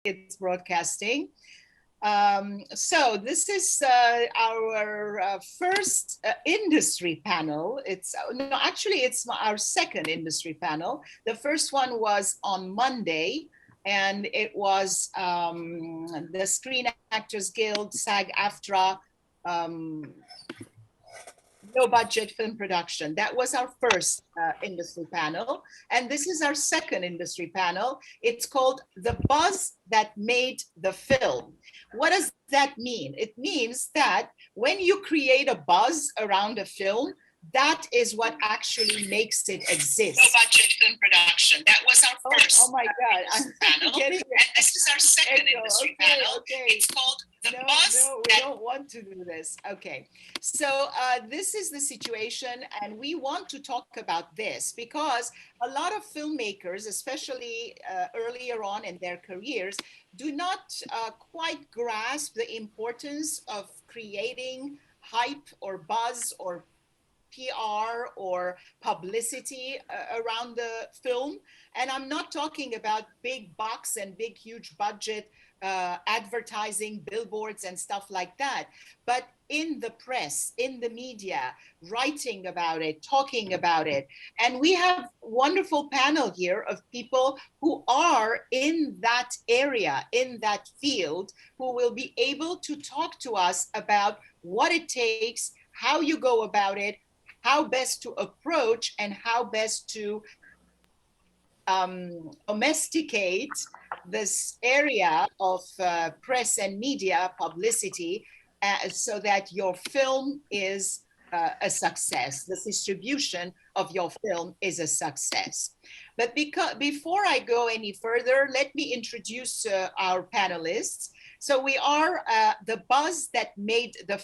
it's broadcasting. So this is our first industry panel. It's our second industry panel. The first one was on Monday, and it was the Screen Actors Guild, SAG-AFTRA, low budget film production. That was our first industry panel. And this is our second industry panel. It's called The Buzz That Made the Film. What does that mean? It means that when you create a buzz around a film, that is what actually makes it exist. Low budget film production. That was our first. Oh my God. I'm panel. getting and this is our second industry panel. Okay. It's called The Buzz. No, we don't want to do this. Okay. So this is the situation, and we want to talk about this because a lot of filmmakers, especially earlier on in their careers, do not quite grasp the importance of creating hype or buzz or PR or publicity around the film. And I'm not talking about big bucks and big, huge budget advertising, billboards and stuff like that, but in the press, in the media, writing about it, talking about it. And we have a wonderful panel here of people who are in that area, in that field, who will be able to talk to us about what it takes, how you go about it, how best to approach, and how best to domesticate this area of press and media publicity so that your film is a success. The distribution of your film is a success. But before I go any further, let me introduce our panelists. So we are the Buzz That Made the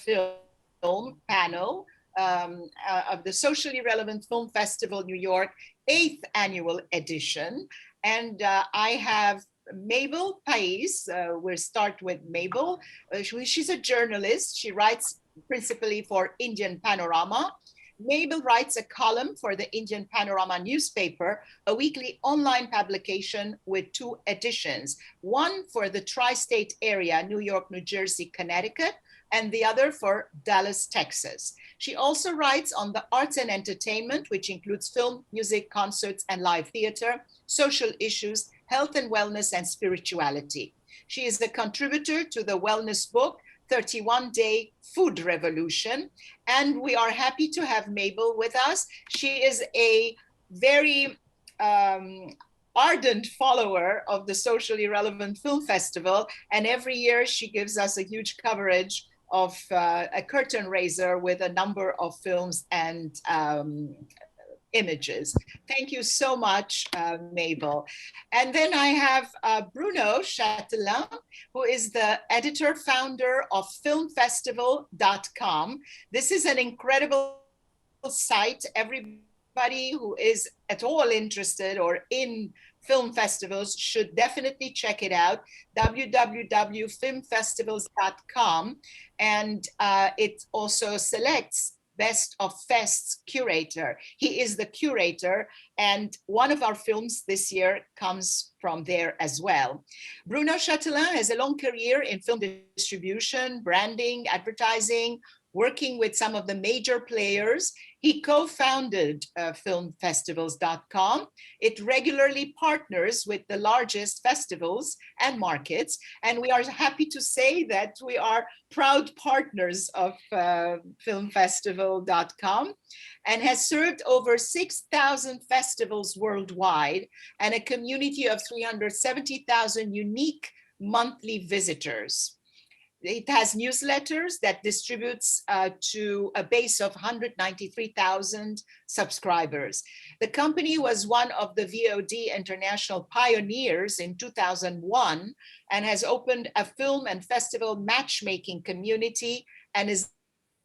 Film panel of the Socially Relevant Film Festival New York 8th annual edition. And I have Mabel Pais. We'll start with Mabel. She's a journalist. She writes principally for Indian Panorama. Mabel writes a column for the Indian Panorama newspaper, a weekly online publication with 2 editions, one for the tri-state area, New York, New Jersey, Connecticut, and the other for Dallas, Texas. She also writes on the arts and entertainment, which includes film, music, concerts, and live theater, social issues, health and wellness, and spirituality. She is a contributor to the wellness book, 31-Day Food Revolution. And we are happy to have Mabel with us. She is a very ardent follower of the Socially Relevant Film Festival. And every year she gives us a huge coverage of a curtain raiser with a number of films and images. Thank you so much, Mabel. And then I have Bruno Chatelin, who is the editor founder of filmfestivals.com. This is an incredible site. Everybody who is at all interested or in film festivals should definitely check it out, www.filmfestivals.com. And it also selects Best of Fest's curator. He is the curator, and one of our films this year comes from there as well. Bruno Chatelin has a long career in film distribution, branding, advertising, working with some of the major players. He co-founded filmfestivals.com. It regularly partners with the largest festivals and markets. And we are happy to say that we are proud partners of filmfestival.com and has served over 6,000 festivals worldwide and a community of 370,000 unique monthly visitors. It has newsletters that distributes to a base of 193,000 subscribers. The company was one of the VOD international pioneers in 2001 and has opened a film and festival matchmaking community and is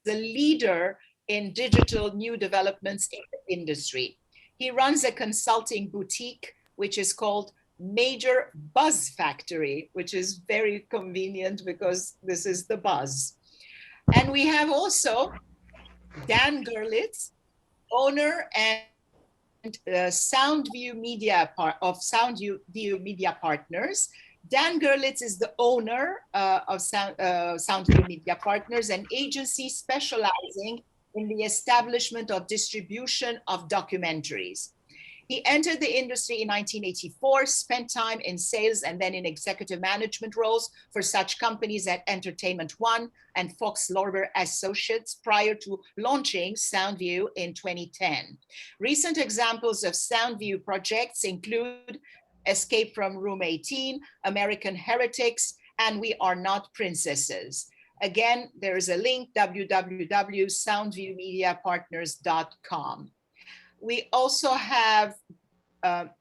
the leader in digital new developments in the industry. He runs a consulting boutique, which is called Major Buzz Factory, which is very convenient because this is the buzz. And we have also Dan Gurlitz, owner and Soundview Media of Soundview Media Partners. Dan Gurlitz is the owner of Soundview Media Partners, an agency specializing in the establishment of distribution of documentaries. He entered the industry in 1984, spent time in sales and then in executive management roles for such companies as Entertainment One and Fox Lorber Associates prior to launching Soundview in 2010. Recent examples of Soundview projects include Escape from Room 18, American Heretics, and We Are Not Princesses. Again, there is a link, www.soundviewmediapartners.com. We also have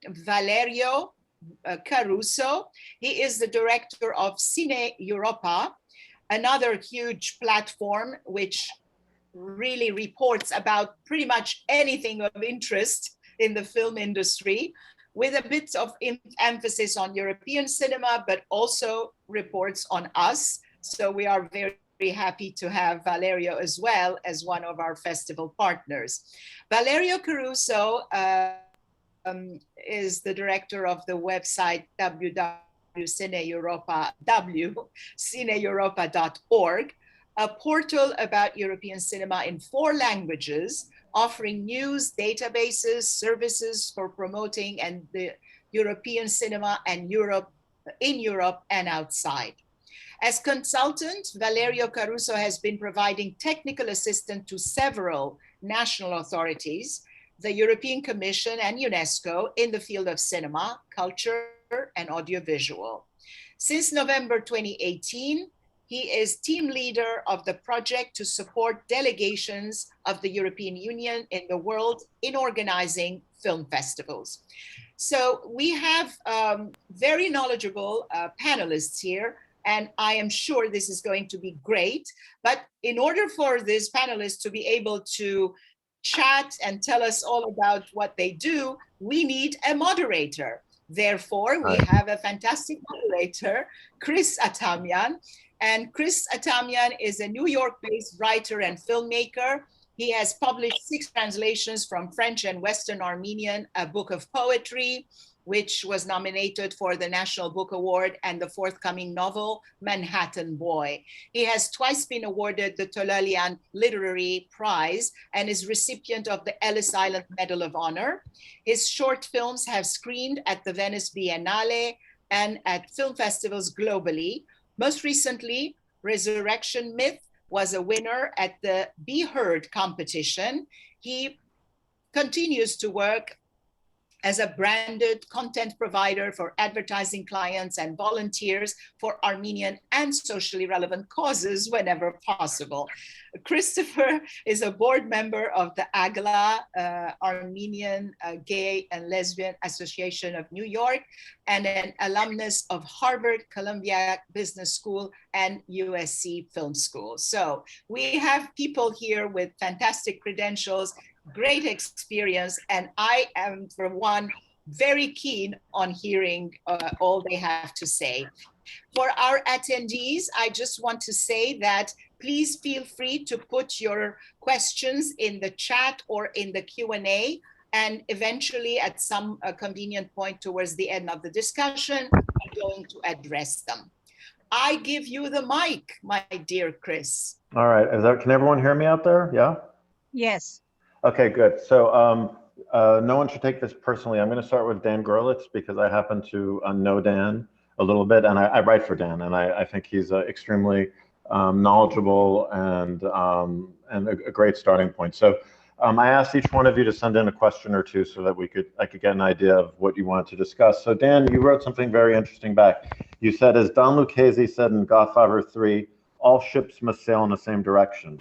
Valerio Caruso. He is the director of Cineuropa, another huge platform which really reports about pretty much anything of interest in the film industry, with a bit of emphasis on European cinema, but also reports on us. So we are very happy to have Valerio as well as one of our festival partners. Valerio Caruso is the director of the website Cineuropa.org, a portal about European cinema in 4 languages, offering news, databases, services for promoting and the European cinema and in Europe and outside. As consultant, Valerio Caruso has been providing technical assistance to several national authorities, the European Commission and UNESCO in the field of cinema, culture, and audiovisual. Since November 2018, he is team leader of the project to support delegations of the European Union in the world in organizing film festivals. So we have very knowledgeable panelists here, and I am sure this is going to be great. But in order for these panelists to be able to chat and tell us all about what they do, we need a moderator. Therefore, we have a fantastic moderator, Chris Atamian. And Chris Atamian is a New York-based writer and filmmaker. He has published 6 translations from French and Western Armenian, a book of poetry, which was nominated for the National Book Award, and the forthcoming novel, Manhattan Boy. He has twice been awarded the Tölölyan Literary Prize and is recipient of the Ellis Island Medal of Honor. His short films have screened at the Venice Biennale and at film festivals globally. Most recently, Resurrection Myth was a winner at the Be Heard competition. He continues to work as a branded content provider for advertising clients and volunteers for Armenian and socially relevant causes whenever possible. Christopher is a board member of the AGLA Armenian Gay and Lesbian Association of New York and an alumnus of Harvard, Columbia Business School, and USC Film School. So we have people here with fantastic credentials, great experience, and I am, for one, very keen on hearing all they have to say. For our attendees, I just want to say that please feel free to put your questions in the chat or in the Q&A, and eventually at some convenient point towards the end of the discussion, I'm going to address them. I give you the mic, my dear Chris. All right, can everyone hear me out there? Yeah? Yes. Okay, good. So no one should take this personally. I'm going to start with Dan Gurlitz because I happen to know Dan a little bit, and I write for Dan, and I think he's extremely knowledgeable and a great starting point. So I asked each one of you to send in a question or two so that I could get an idea of what you wanted to discuss. So Dan, you wrote something very interesting back. You said, as Don Lucchese said in Godfather 3, all ships must sail in the same direction.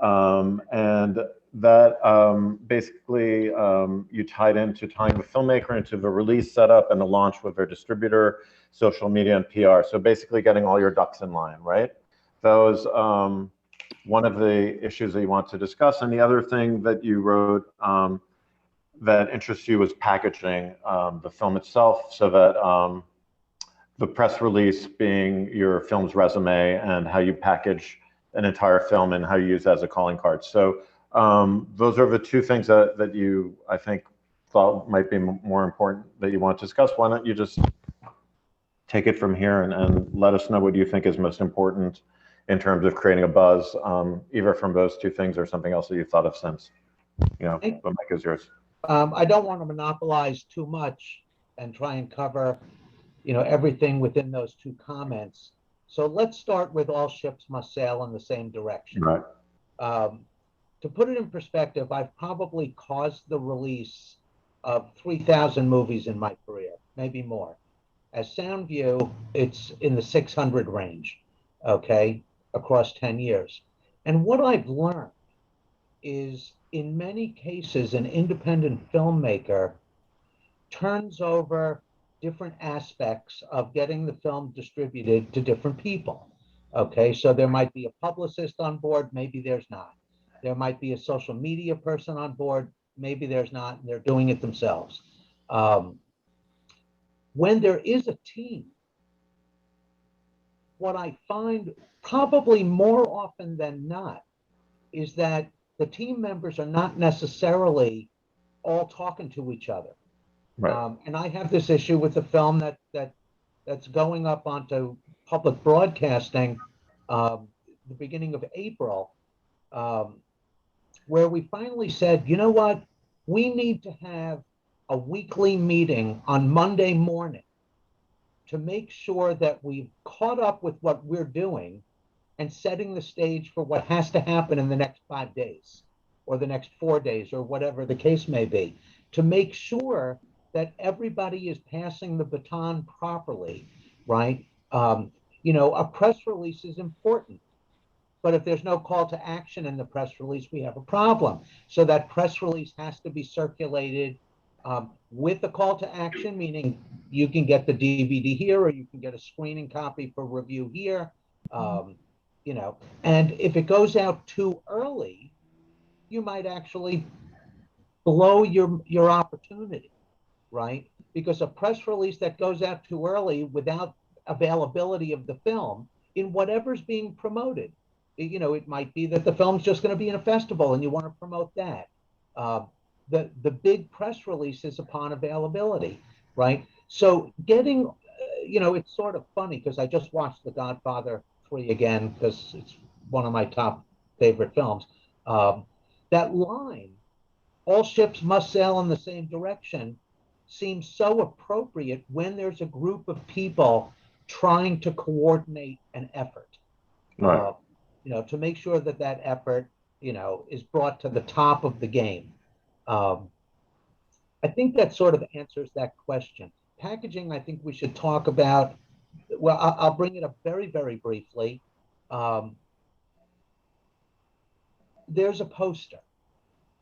And that basically you tied into tying the filmmaker into the release setup and the launch with their distributor, social media, and PR. So basically getting all your ducks in line, right? That was one of the issues that you want to discuss. And the other thing that you wrote that interests you was packaging the film itself, so that the press release being your film's resume and how you package an entire film and how you use it as a calling card. So those are the 2 things that you, I think, thought might be more important that you want to discuss. Why don't you just take it from here and let us know what you think is most important in terms of creating a buzz, either from those two things or something else that you've thought of since. The mic is yours. I don't want to monopolize too much and try and cover, everything within those two comments. So let's start with all ships must sail in the same direction. Right. To put it in perspective, I've probably caused the release of 3,000 movies in my career, maybe more. As Soundview, it's in the 600 range, okay, across 10 years. And what I've learned is, in many cases, an independent filmmaker turns over different aspects of getting the film distributed to different people. Okay, so there might be a publicist on board, maybe there's not. There might be a social media person on board, maybe there's not, and they're doing it themselves. When there is a team, what I find probably more often than not is that the team members are not necessarily all talking to each other. Right. And I have this issue with the film that's going up onto public broadcasting the beginning of April, where we finally said, you know what, we need to have a weekly meeting on Monday morning to make sure that we've caught up with what we're doing and setting the stage for what has to happen in the next 5 days or the next 4 days or whatever the case may be, to make sure that everybody is passing the baton properly, right? A press release is important, but if there's no call to action in the press release, we have a problem. So that press release has to be circulated with a call to action, meaning you can get the DVD here or you can get a screening copy for review here. And if it goes out too early, you might actually blow your opportunity, right? Because a press release that goes out too early without availability of the film in whatever's being promoted, it might be that the film's just going to be in a festival and you want to promote that. The big press release is upon availability, right? So getting, it's sort of funny because I just watched The Godfather 3 again because it's one of my top favorite films. That line, all ships must sail in the same direction, seems so appropriate when there's a group of people trying to coordinate an effort. Right. To make sure that effort, is brought to the top of the game. I think that sort of answers that question. Packaging, I think we should talk about. Well, I'll bring it up very, very briefly. There's a poster.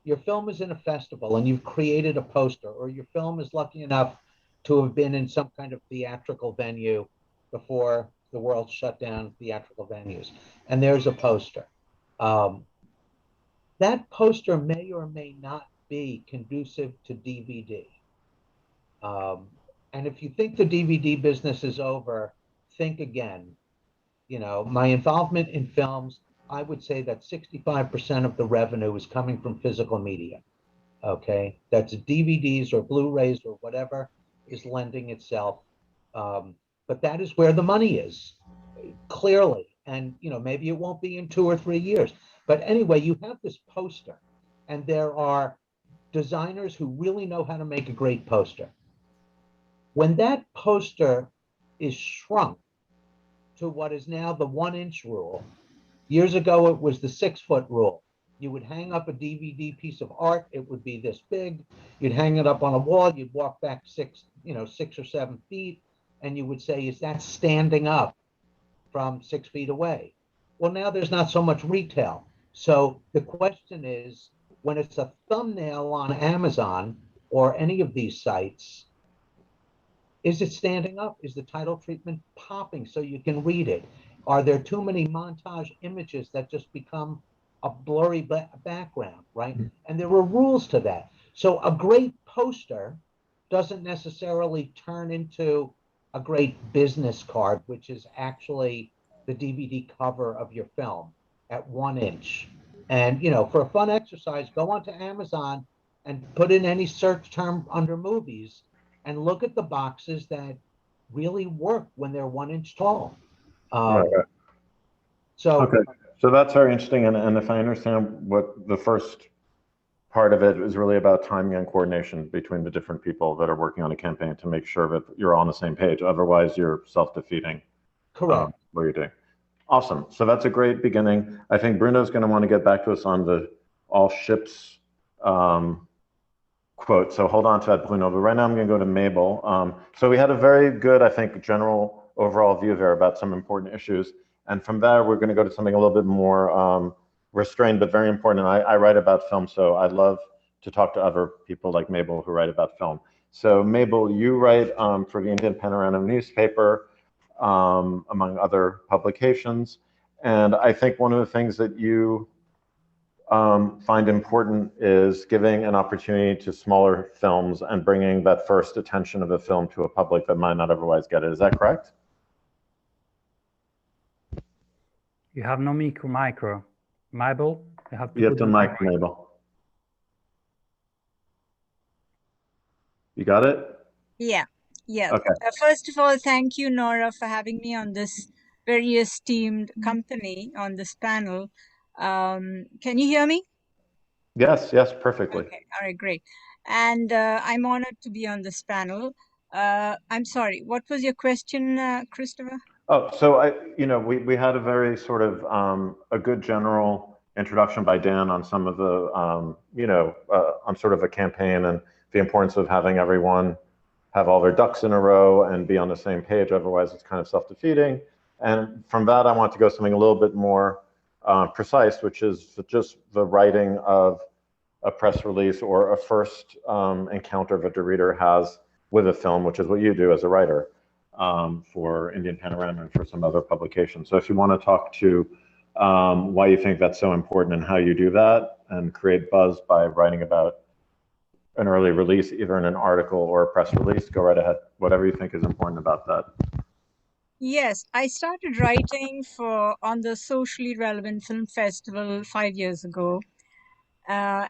Your film is in a festival and you've created a poster, or your film is lucky enough to have been in some kind of theatrical venue before the world shut down theatrical venues. And there's a poster. That poster may or may not be conducive to DVD. And if you think the DVD business is over, think again. My involvement in films, I would say that 65% of the revenue is coming from physical media. Okay, that's DVDs or Blu-rays or whatever is lending itself. But that is where the money is, clearly. And maybe it won't be in 2 or 3 years. But anyway, you have this poster, and there are designers who really know how to make a great poster. When that poster is shrunk to what is now the 1-inch rule, years ago it was the 6-foot rule. You would hang up a DVD piece of art, it would be this big. You'd hang it up on a wall, you'd walk back 6 or 7 feet, and you would say, is that standing up from 6 feet away? Well, now there's not so much retail. So the question is, when it's a thumbnail on Amazon or any of these sites, is it standing up? Is the title treatment popping so you can read it? Are there too many montage images that just become a blurry background, right? And there are rules to that. So a great poster doesn't necessarily turn into a great business card, which is actually the DVD cover of your film at 1 inch. And, for a fun exercise, go onto Amazon and put in any search term under movies and look at the boxes that really work when they're 1 inch tall. Right. So, okay, so that's very interesting. And if I understand what the first part of it is really about timing and coordination between the different people that are working on a campaign to make sure that you're all on the same page. Otherwise, you're self-defeating. correct. What you're doing. Awesome. So that's a great beginning. I think Bruno's going to want to get back to us on the all ships quote. So hold on to that, Bruno. But right now I'm going to go to Mabel. So we had a very good, I think, general overall view there about some important issues. And from there, we're going to go to something a little bit more restrained, but very important. And I write about film, so I'd love to talk to other people like Mabel who write about film. So Mabel, you write for the Indian Panorama newspaper, among other publications. And I think one of the things that you find important is giving an opportunity to smaller films and bringing that first attention of the film to a public that might not otherwise get it. Is that correct? You have no micro. Mabel, you have to mic, Mabel. You got it? Yeah. Okay. First of all, thank you, Nora, for having me on this very esteemed company on this panel. Can you hear me? Yes, perfectly. Okay, all right, great. And I'm honored to be on this panel. I'm sorry, what was your question, Christopher? Oh, so we had a very sort of a good general introduction by Dan on some of the on sort of a campaign and the importance of having everyone have all their ducks in a row and be on the same page. Otherwise, it's kind of self-defeating. And from that, I want to go something a little bit more precise, which is just the writing of a press release or a first encounter that the reader has with a film, which is what you do as a writer for Indian Panorama and for some other publications. So if you want to talk to why you think that's so important and how you do that and create buzz by writing about an early release, either in an article or a press release, go right ahead. Whatever you think is important about that. Yes, I started writing on the socially relevant film festival 5 years ago. Well,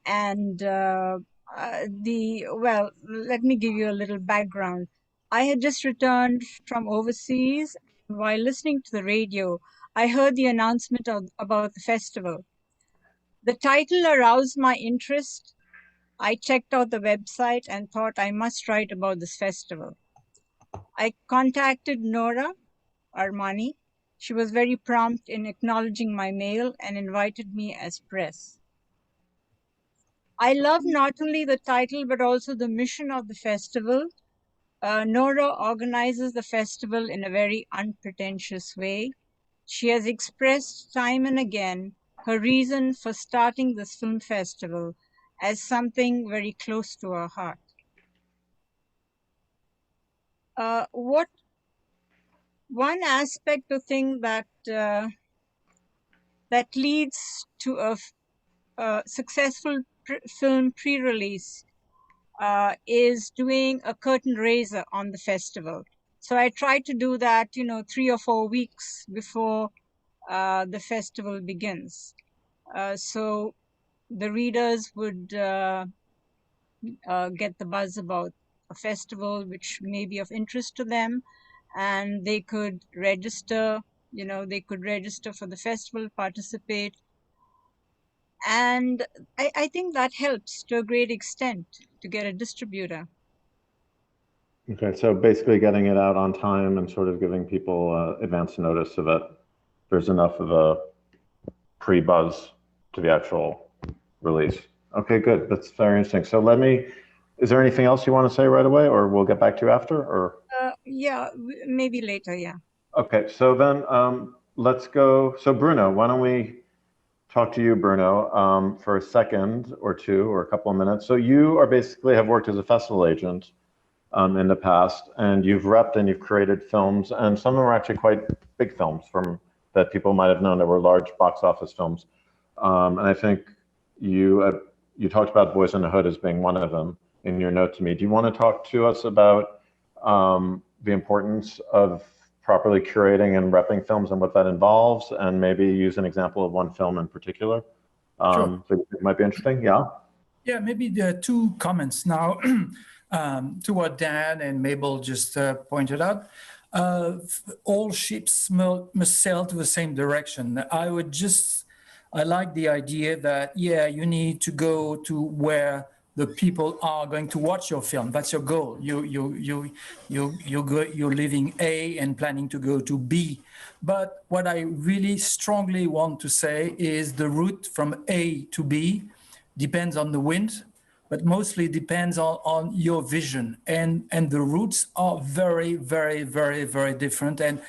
let me give you a little background. I had just returned from overseas. While listening to the radio, I heard the announcement about the festival. The title aroused my interest. I checked out the website and thought I must write about this festival. I contacted Nora Armani. She was very prompt in acknowledging my mail and invited me as press. I love not only the title, but also the mission of the festival. Nora organizes the festival in a very unpretentious way. She has expressed time and again her reason for starting this film festival as something very close to her heart. One aspect of thing that leads to a successful film pre-release is doing a curtain raiser on the festival. So I try to do that, 3 or 4 weeks before the festival begins. So the readers would get the buzz about a festival which may be of interest to them, and they could register, for the festival, participate. And I think that helps to a great extent to get a distributor. Okay, so basically getting it out on time and sort of giving people advance notice so that there's enough of a pre-buzz to the actual release. Okay, good. That's very interesting. So is there anything else you want to say right away, or we'll get back to you after? Or yeah, maybe later, yeah. Okay, so then let's go. So Bruno, why don't we talk to you, Bruno, for a second or two or a couple of minutes. So you have worked as a festival agent in the past, and you've repped and you've created films, and some of them are actually quite big films that people might have known that were large box office films. And I think you talked about Boys in the Hood as being one of them in your note to me. Do you want to talk to us about the importance of properly curating and repping films and what that involves, and maybe use an example of one film in particular? Sure. So it might be interesting, yeah? Yeah, maybe there are 2 comments. Now, to what Dan and Mabel just pointed out, all ships must sail to the same direction. I like the idea that, yeah, you need to go to where the people are going to watch your film. That's your goal. You're leaving A and planning to go to B. But what I really strongly want to say is the route from A to B depends on the wind, but mostly depends on your vision. And the routes are very, very, very, very different and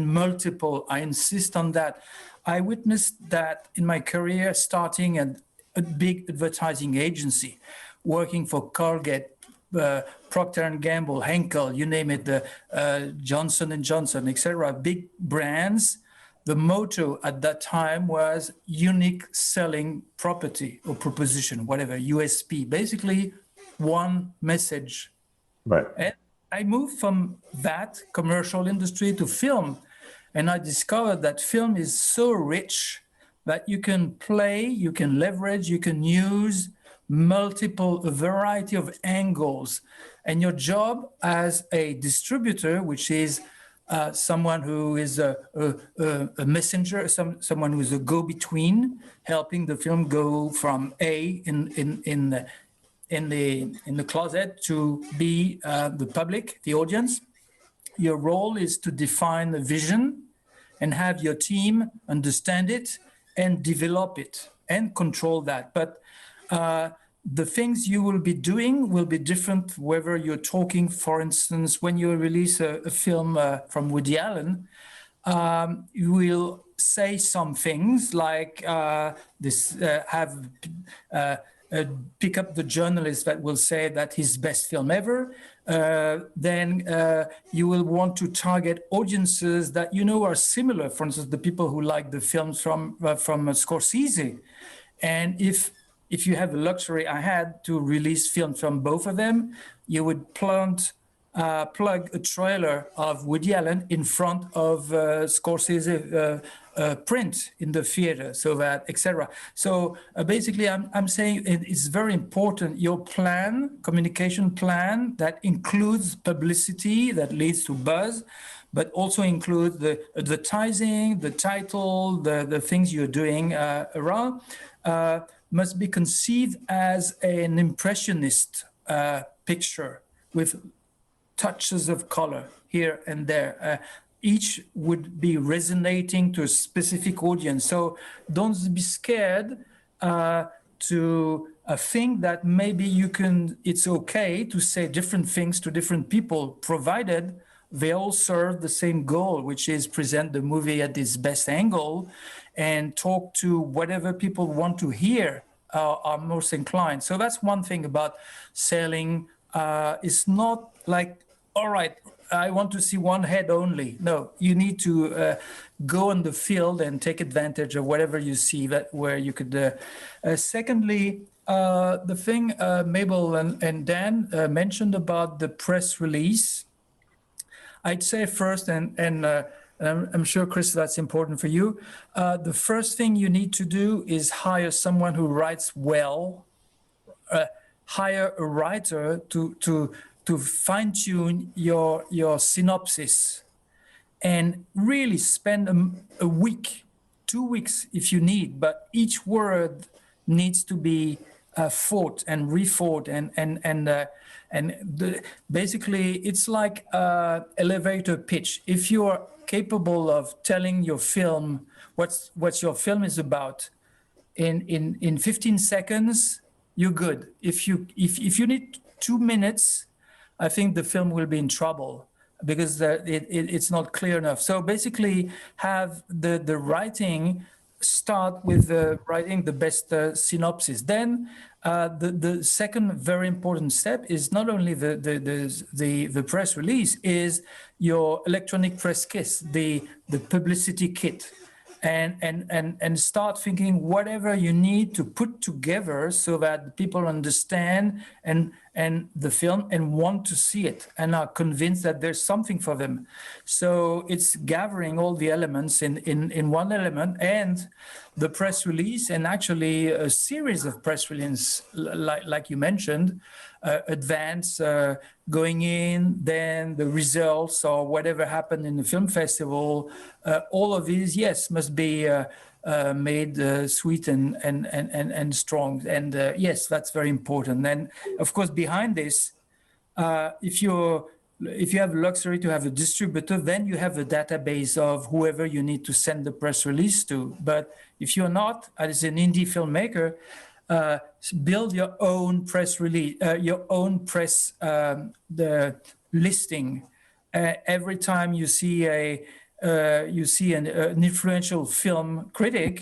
multiple. I insist on that. I witnessed that in my career, starting at a big advertising agency, working for Colgate, Procter & Gamble, Henkel, you name it, Johnson & Johnson, etc., big brands. The motto at that time was unique selling property or proposition, whatever, USP, basically one message. Right. And I moved from that commercial industry to film, and I discovered that film is so rich that you can play, you can leverage, you can use a variety of angles. And your job as a distributor, which is someone who is a messenger, someone who is a go-between, helping the film go from A in the closet to B, the public, the audience. Your role is to define the vision and have your team understand it and develop it and control that. But the things you will be doing will be different whether you're talking, for instance, when you release a film from Woody Allen, you will say some things like pick up the journalist that will say that his best film ever. Then you will want to target audiences that you know are similar. For instance, the people who like the films from Scorsese. And if you have the luxury I had to release films from both of them, you would plug a trailer of Woody Allen in front of Scorsese print in the theater, so that, etc. So basically, I'm saying it is very important, your plan, communication plan, that includes publicity that leads to buzz, but also includes the advertising, the title, the things you're doing around, must be conceived as an impressionist picture with touches of color here and there. Each would be resonating to a specific audience. So don't be scared to think that maybe it's okay to say different things to different people, provided they all serve the same goal, which is present the movie at its best angle and talk to whatever people want to hear, are most inclined. So that's one thing about selling. It's not like, all right, I want to see one head only. No, you need to go on the field and take advantage of whatever you see where you could. Secondly, the thing Mabel and Dan mentioned about the press release, I'd say first, and I'm sure, Chris, that's important for you. The first thing you need to do is hire someone who writes well. Hire a writer to fine-tune your synopsis, and really spend a week, 2 weeks if you need, but each word needs to be thought and rethought, basically it's like elevator pitch. If you are capable of telling your film what your film is about in 15 seconds, you're good. If you need 2 minutes, I think the film will be in trouble because it's not clear enough. So basically have the writing start with writing the best synopsis. Then the second very important step is not only the press release, is your electronic press kit, the publicity kit. And start thinking whatever you need to put together so that people understand and and the film and want to see it and are convinced that there's something for them. So it's gathering all the elements in one element, and the press release, and actually a series of press releases, like you mentioned, advance, going in, then the results or whatever happened in the film festival, all of these, yes, must be made sweet and strong. And yes, that's very important. And of course, behind this, if you have luxury to have a distributor, then you have a database of whoever you need to send the press release to. But if you're not, as an indie filmmaker, build your own press release, your own press the listing. Every time you see an influential film critic,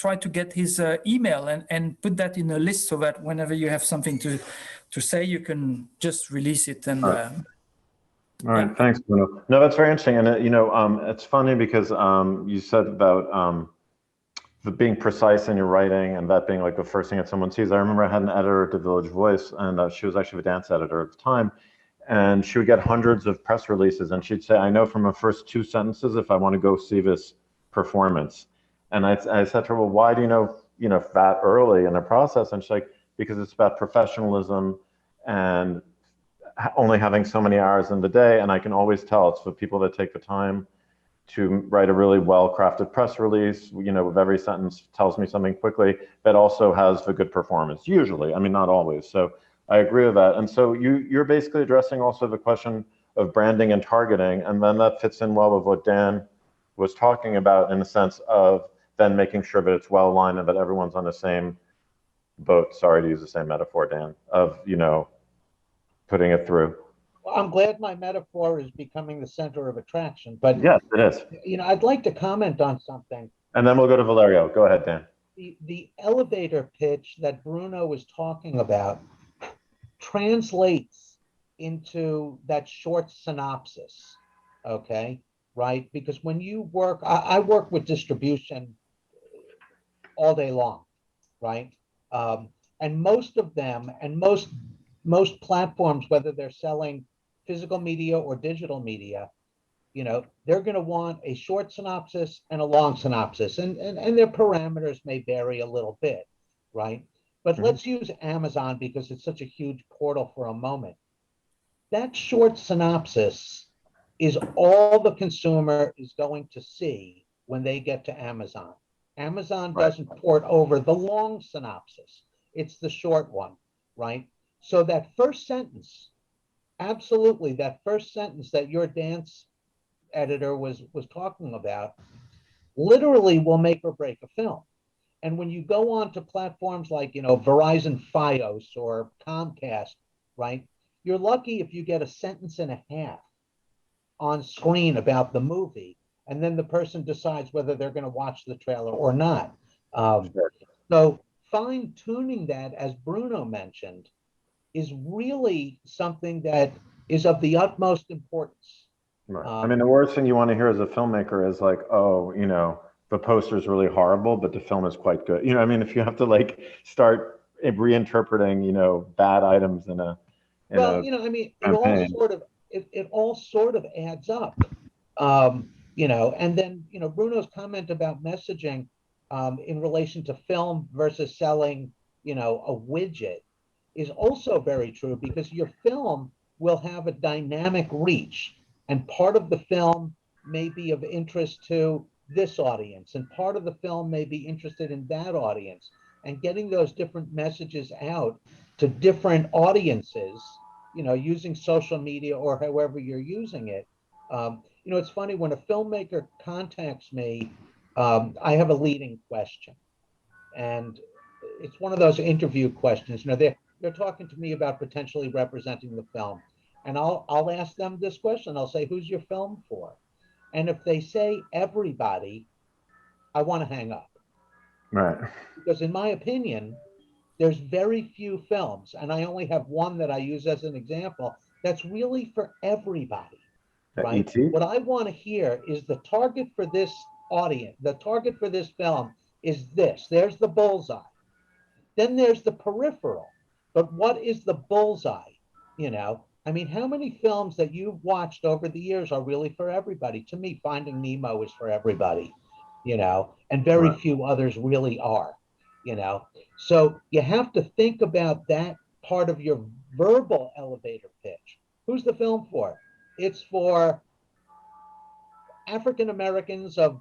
try to get his email and put that in a list so that whenever you have something to say, you can just release it. And all right, thanks, Bruno. No, that's very interesting, and it's funny because you said about being precise in your writing and that being like the first thing that someone sees. I remember I had an editor at the Village Voice, and she was actually the dance editor at the time, and she would get hundreds of press releases, and she'd say, "I know from the first 2 sentences if I want to go see this performance." And I said to her, "Well, why do you know that early in the process?" And she's like, "Because it's about professionalism and only having so many hours in the day, and I can always tell it's for people that take the time to write a really well-crafted press release, with every sentence tells me something quickly, that also has the good performance, usually, I mean, not always." So I agree with that. And so you're basically addressing also the question of branding and targeting, and then that fits in well with what Dan was talking about, in the sense of then making sure that it's well aligned and that everyone's on the same boat. Sorry to use the same metaphor, Dan, of, putting it through. Well, I'm glad my metaphor is becoming the center of attraction, but yes, it is. I'd like to comment on something. And then we'll go to Valerio. Go ahead, Dan. The elevator pitch that Bruno was talking about translates into that short synopsis, okay? Right? Because when you work, I work with distribution all day long, right? And most of them, and most platforms, whether they're selling physical media or digital media, they're going to want a short synopsis and a long synopsis, and their parameters may vary a little bit, right? But let's use Amazon because it's such a huge portal for a moment. That short synopsis is all the consumer is going to see when they get to Amazon. Amazon doesn't port over the long synopsis. It's the short one, right? So that first sentence, absolutely, that first sentence that your dance editor was talking about, literally will make or break a film. And when you go on to platforms like, Verizon Fios or Comcast, right? You're lucky if you get a sentence and a half on screen about the movie, and then the person decides whether they're going to watch the trailer or not. So fine-tuning that, as Bruno mentioned, is really something that is of the utmost importance. Right. I mean, the worst thing you want to hear as a filmmaker is like, "Oh, the poster's really horrible, but the film is quite good." I mean, if you have to start reinterpreting, bad items in a campaign. It all sort of adds up. And then, Bruno's comment about messaging in relation to film versus selling, a widget is also very true, because your film will have a dynamic reach, and part of the film may be of interest to this audience, and part of the film may be interested in that audience, and getting those different messages out to different audiences, using social media or however you're using it. It's funny, when a filmmaker contacts me, I have a leading question, and it's one of those interview questions. They're talking to me about potentially representing the film, and I'll ask them this question. I'll say, "Who's your film for?" And if they say everybody, I want to hang up. Right. Because in my opinion, there's very few films, and I only have one that I use as an example, that's really for everybody, right? What I want to hear is the target for this audience, the target for this film is this. There's the bullseye. Then there's the peripheral. but what is the bullseye? You know, I mean, how many films that you've watched over the years are really for everybody? To me, Finding Nemo is for everybody, you know, and very few others really are, you know. So you have to think about that part of your verbal elevator pitch. Who's the film for? It's for African Americans of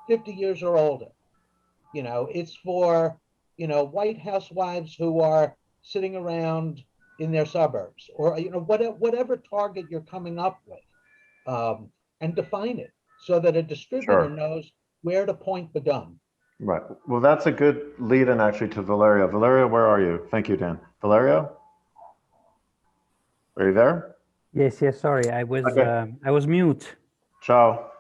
50 years or older. You know, it's for, you know, white housewives who are sitting around in their suburbs, or, you know, whatever target you're coming up with, and define it so that a distributor knows where to point the gun. Right. Well, that's a good lead in actually to Valerio. Valerio, where are you? Thank you, Dan. Valerio? Are you there? Yes, yes, sorry, I was mute. Ciao.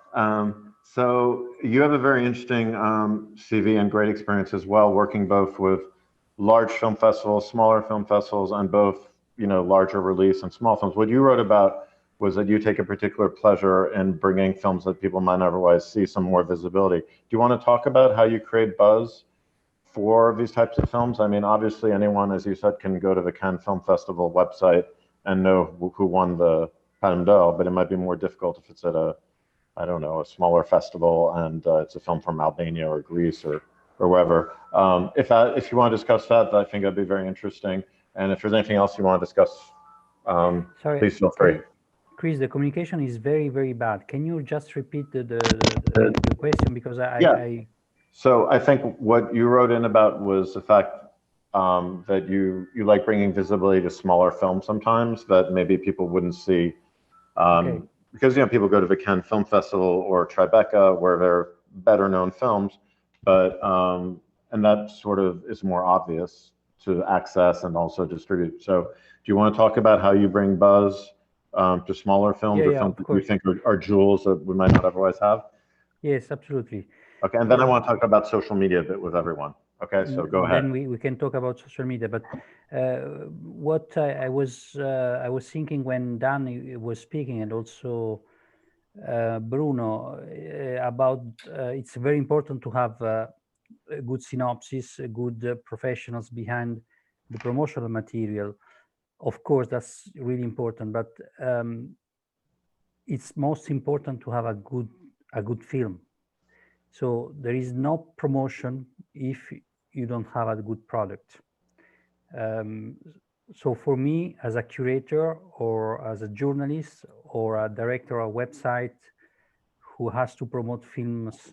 So you have a very interesting CV and great experience as well, working both with large film festivals, smaller film festivals, and both, you know, larger release and small films. What you wrote about was that you take a particular pleasure in bringing films that people might not otherwise see some more visibility. Do you want to talk about how you create buzz for these types of films? I mean, obviously anyone, as you said, can go to the Cannes Film Festival website and know who won the Palme d'Or, but it might be more difficult if it's at a, I don't know, a smaller festival and it's a film from Albania or Greece or wherever. If you want to discuss that, I think that'd be very interesting. And if there's anything else you want to discuss, please feel free. Chris, the communication is very, very bad. Can you just repeat the question? Because So I think what you wrote in about was the fact that you like bringing visibility to smaller films sometimes that maybe people wouldn't see. Because, you know, people go to the Cannes Film Festival or Tribeca where they're better known films, but and that sort of is more obvious to access and also distribute. So do you want to talk about how you bring buzz to smaller films or films that you think are jewels that we might not otherwise have? Yes, absolutely. Okay, and then I want to talk about social media a bit with everyone. Okay, so go ahead. Then we can talk about social media, but what I was thinking when Dan was speaking, and also Bruno, about it's very important to have a good synopsis, good professionals behind the promotional material. Of course, that's really important, but it's most important to have a good film. So there is no promotion if you don't have a good product. So for me, as a curator or as a journalist or a director of a website who has to promote films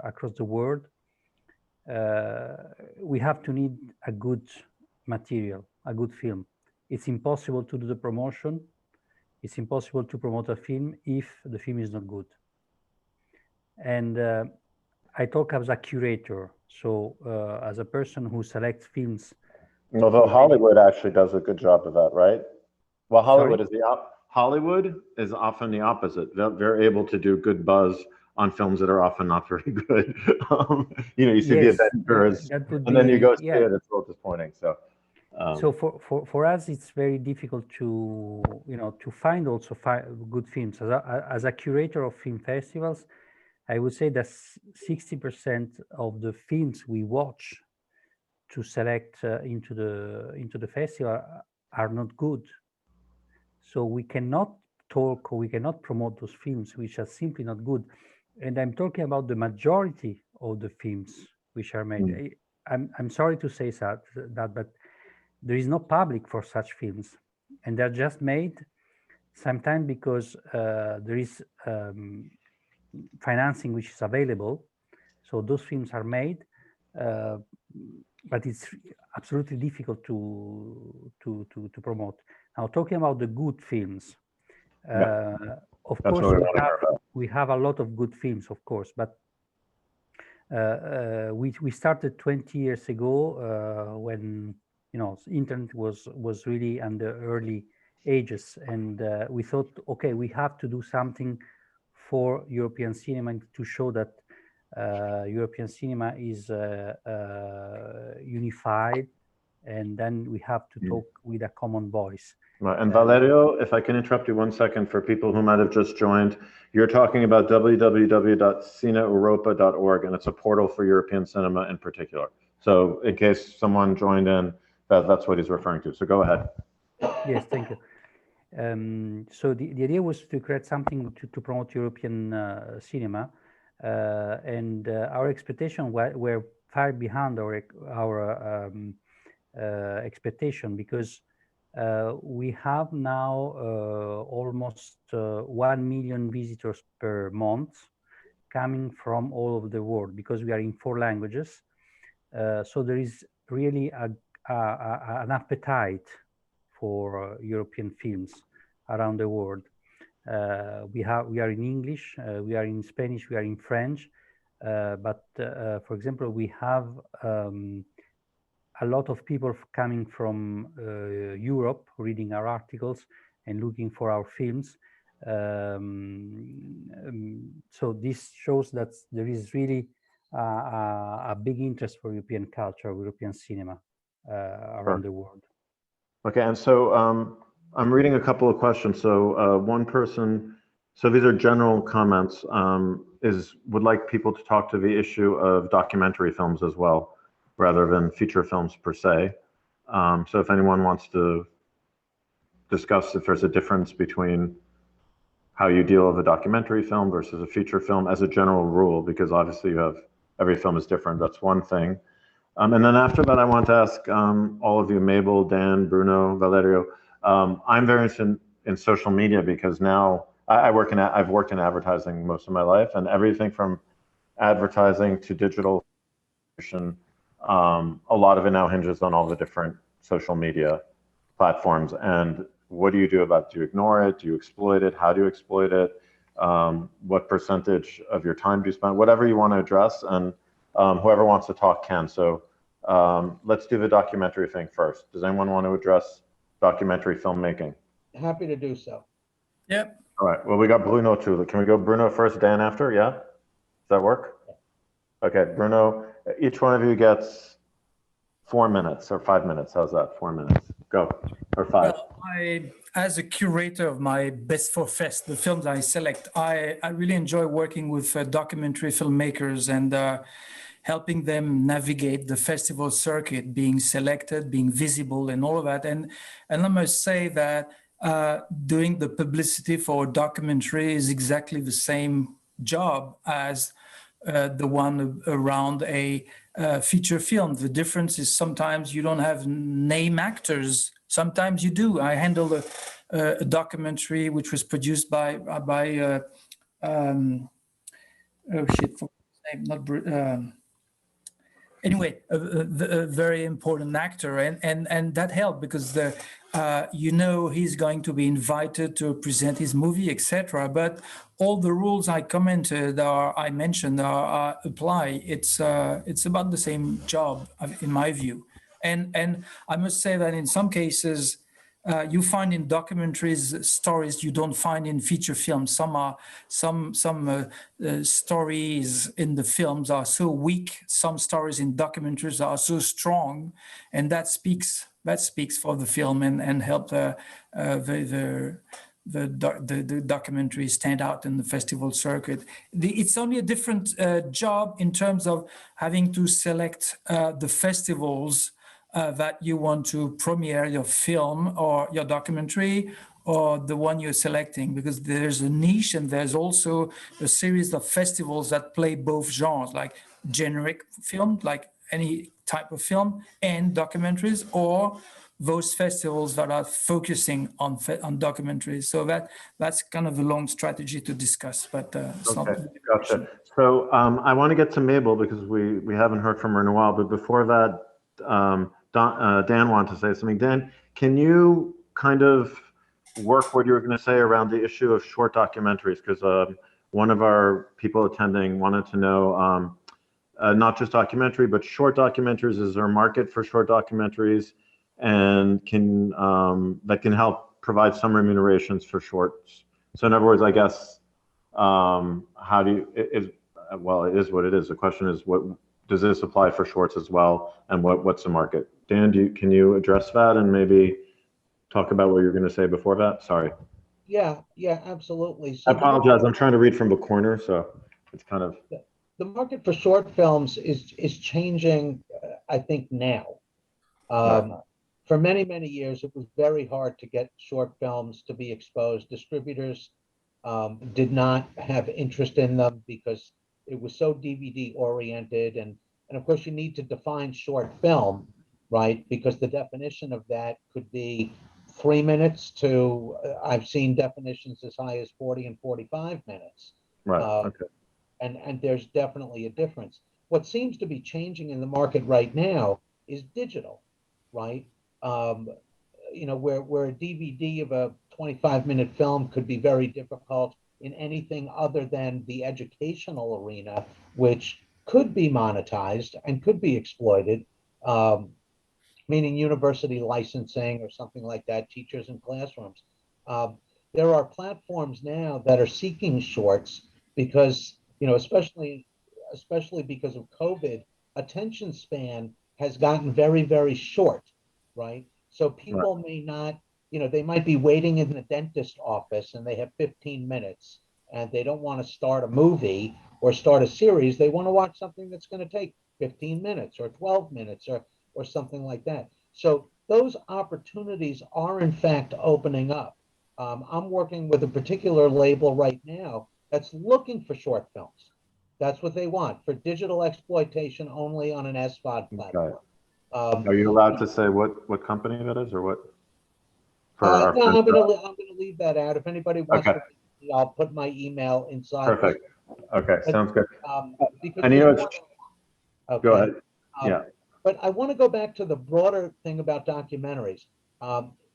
across the world, we have to need a good material, a good film. It's impossible to do the promotion. It's impossible to promote a film if the film is not good. And I talk as a curator, so as a person who selects films. Although Hollywood actually does a good job of that, right? Well, Hollywood is often the opposite. They're able to do good buzz on films that are often not very good. You know, you see the Avengers, and then you go see it. It's a little disappointing. So, so for us, it's very difficult to find also good films. As a curator of film festivals, I would say that 60% of the films we watch to select into the festival are not good. So we cannot talk or we cannot promote those films which are simply not good. And I'm talking about the majority of the films which are made. I'm sorry to say that, but there is no public for such films, and they're just made sometimes because there is financing which is available. So those films are made, but it's absolutely difficult to promote. Now, talking about the good films, of course we have a lot of good films, of course, but we started 20 years ago when internet was really in the early ages, and we thought, okay, we have to do something for European cinema to show that European cinema is unified, and then we have to talk with a common voice. Right. And Valerio, if I can interrupt you 1 second for people who might have just joined, you're talking about www.cineuropa.org, and it's a portal for European cinema in particular. So in case someone joined in That's what he's referring to. So go ahead. Yes, thank you. So the idea was to create something to promote European cinema, and our expectation were far behind our expectation, because we have now almost 1 million visitors per month coming from all over the world, because we are in 4 languages. So there is really an appetite for European films around the world. We are in English, we are in Spanish, we are in French, but for example, we have a lot of people coming from Europe reading our articles and looking for our films. So this shows that there is really a big interest for European culture, European cinema around the world. Okay, and so I'm reading a couple of questions. So one person, so these are general comments, would like people to talk to the issue of documentary films as well, rather than feature films per se. So if anyone wants to discuss if there's a difference between how you deal with a documentary film versus a feature film as a general rule, because obviously you have, every film is different, that's one thing. And then after that, I want to ask all of you, Mabel, Dan, Bruno, Valerio, I'm very interested in social media, because now I've worked in advertising most of my life, and everything from advertising to digital, a lot of it now hinges on all the different social media platforms. And what do you do about it? Do you ignore it? Do you exploit it? How do you exploit it? What percentage of your time do you spend? Whatever you want to address, and whoever wants to talk can. So let's do the documentary thing first. Does anyone want to address documentary filmmaking? Happy to do so. Yep. All right, well, we got Bruno too. Can we go Bruno first, Dan after? Yeah? Does that work? Okay, Bruno, each one of you gets 4 minutes or 5 minutes. How's that? 4 minutes. Go. Or 5. Well, as a curator of my Best for Fest, the films I select, I really enjoy working with documentary filmmakers and helping them navigate the festival circuit, being selected, being visible, and all of that. And I must say that doing the publicity for a documentary is exactly the same job as the one around a feature film. The difference is sometimes you don't have name actors. Sometimes you do. I handled a documentary which was produced by anyway, a very important actor, and that helped, because he's going to be invited to present his movie, etc. But all the rules I mentioned apply. It's about the same job, in my view, and I must say that in some cases, you find in documentaries stories you don't find in feature films. Some stories in the films are so weak. Some stories in documentaries are so strong, and that speaks for the film and help the documentary stand out in the festival circuit. It's only a different job in terms of having to select the festivals that you want to premiere your film or your documentary, or the one you're selecting, because there's a niche and there's also a series of festivals that play both genres, like generic film, like any type of film, and documentaries, or those festivals that are focusing on documentaries. So that's kind of a long strategy to discuss, but it's okay, not. Gotcha. So I want to get to Mabel, because we haven't heard from her in a while, but before that, Dan wanted to say something. Dan, can you kind of work what you were going to say around the issue of short documentaries? Because one of our people attending wanted to know not just documentary, but short documentaries. Is there a market for short documentaries, and that can help provide some remunerations for shorts? So in other words, I guess, how do you, well, it is what it is. The question is, what does this apply for shorts as well, and what's the market? Dan, can you address that and maybe talk about what you're going to say before that? Sorry. Yeah, absolutely. So I apologize. I'm trying to read from the corner, so it's kind of. The market for short films is changing, I think, now. for many, many years, it was very hard to get short films to be exposed. Distributors did not have interest in them because it was so DVD oriented. And of course, you need to define short film, right? Because the definition of that could be 3 minutes to, I've seen definitions as high as 40 and 45 minutes. Right. Um, Okay. and there's definitely a difference. What seems to be changing in the market right now is digital, right? Um, where a DVD of a 25-minute film could be very difficult in anything other than the educational arena, which could be monetized and could be exploited, meaning university licensing or something like that, teachers in classrooms. Um, there are platforms now that are seeking shorts because, especially because of COVID, attention span has gotten very, very short, right? So people may not, they might be waiting in the dentist office and they have 15 minutes and they don't want to start a movie or start a series. They want to watch something that's going to take 15 minutes or 12 minutes or something like that. So those opportunities are in fact opening up. I'm working with a particular label right now that's looking for short films. That's what they want for digital exploitation only on an SVOD platform. Okay. Are you allowed to say what company that is or what? No, I'm gonna leave that out. If anybody wants to, I'll put my email inside. Perfect. Okay, sounds good. Because and okay. Go ahead. Yeah. But I want to go back to the broader thing about documentaries.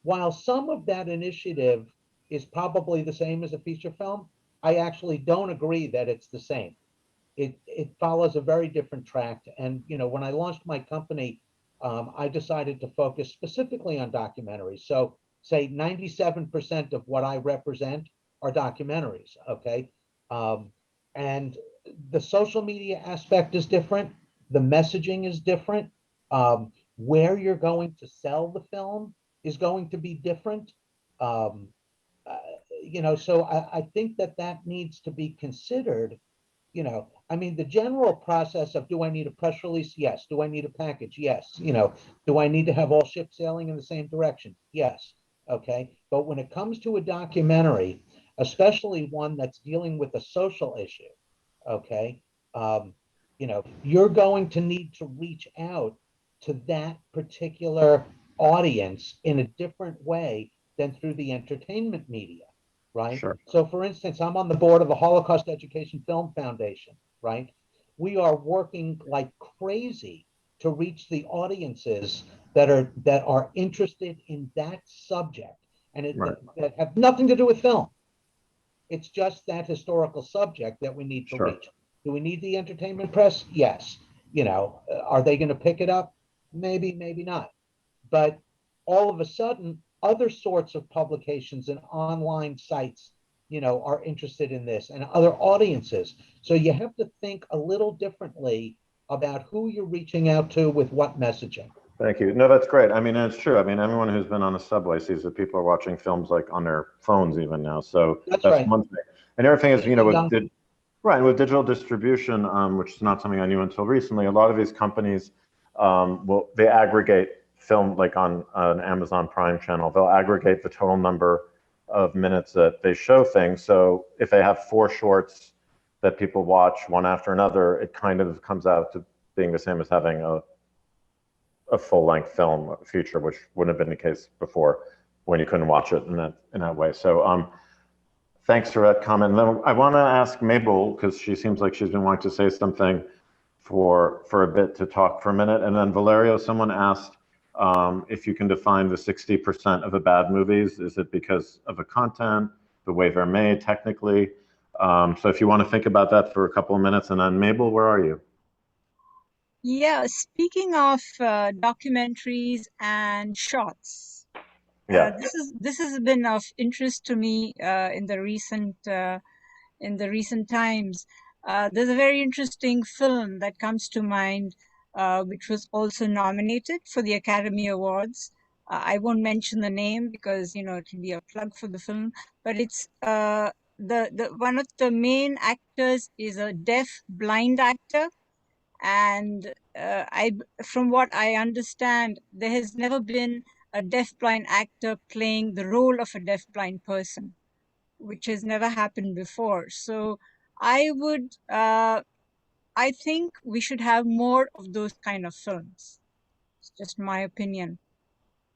While some of that initiative is probably the same as a feature film, I actually don't agree that it's the same. It follows a very different track. And when I launched my company, I decided to focus specifically on documentaries. So say 97% of what I represent are documentaries. Okay. And the social media aspect is different. The messaging is different. Where you're going to sell the film is going to be different. Um, so I think that needs to be considered. I mean, the general process of, do I need a press release? Yes. Do I need a package? Yes. Do I need to have all ships sailing in the same direction? Yes. Okay. But when it comes to a documentary, especially one that's dealing with a social issue, okay, you're going to need to reach out to that particular audience in a different way than through the entertainment media, right? Sure. So for instance, I'm on the board of the Holocaust Education Film Foundation, right? We are working like crazy to reach the audiences that are interested in that subject and that have nothing to do with film. It's just that historical subject that we need to reach. Do we need the entertainment press? Yes. Are they going to pick it up? Maybe, maybe not. But all of a sudden, other sorts of publications and online sites, are interested in this and other audiences. So you have to think a little differently about who you're reaching out to with what messaging. Thank you. No, that's great. I mean, it's true. I mean, anyone who's been on a subway sees that people are watching films like on their phones even now. So that's right. One thing. And the other thing is, with digital distribution, which is not something I knew until recently, a lot of these companies, they aggregate film, like on an Amazon Prime channel, they'll aggregate the total number of minutes that they show things. So if they have 4 shorts that people watch one after another, it kind of comes out to being the same as having a full-length film feature, which wouldn't have been the case before when you couldn't watch it in that way. So thanks for that comment. And then I want to ask Mabel, because she seems like she's been wanting to say something for a bit, to talk for a minute. And then Valerio, someone asked if you can define the 60% of the bad movies. Is it because of the content, the way they're made technically? So if you want to think about that for a couple of minutes. And then Mabel, where are you? Yeah, speaking of documentaries and shorts, this has been of interest to me in the recent times. There's a very interesting film that comes to mind, which was also nominated for the Academy Awards. I won't mention the name because it will be a plug for the film, but it's the one of the main actors is a deaf blind actor. And from what I understand, there has never been a deafblind actor playing the role of a deafblind person, which has never happened before. So I would, I think we should have more of those kind of films. It's just my opinion.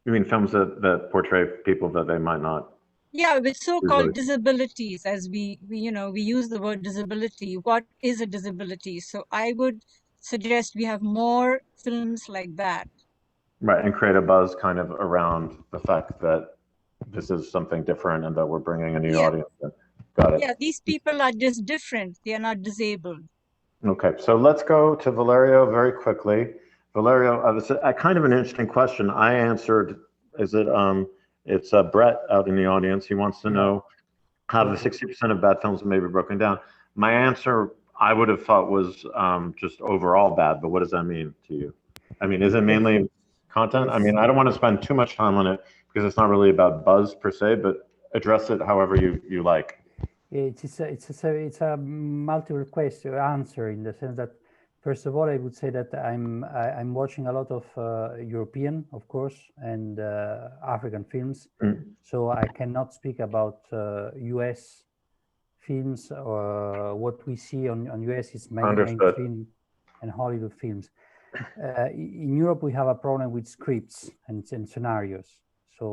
You mean films that portray people that they might not? Yeah, with so-called Usually. disabilities, as we use the word disability. What is a disability? So I would suggest we have more films like that. Right, and create a buzz kind of around the fact that this is something different and that we're bringing a new Yeah. audience in. Got it. Yeah, these people are just different. They are not disabled. Okay, so let's go to Valerio very quickly. Valerio, it's a kind of an interesting question. I answered, it's Brett out in the audience. He wants to know how the 60% of bad films may be broken down. My answer, I would have thought was just overall bad, but what does that mean to you? I mean, is it mainly content? I mean, I don't want to spend too much time on it because it's not really about buzz per se, but address it however you like. It's a multiple question answer, in the sense that, first of all, I would say that I'm watching a lot of European, of course, and African films. So I cannot speak about US films, or what we see on US is mainstream and Hollywood films. In Europe, we have a problem with scripts and scenarios. So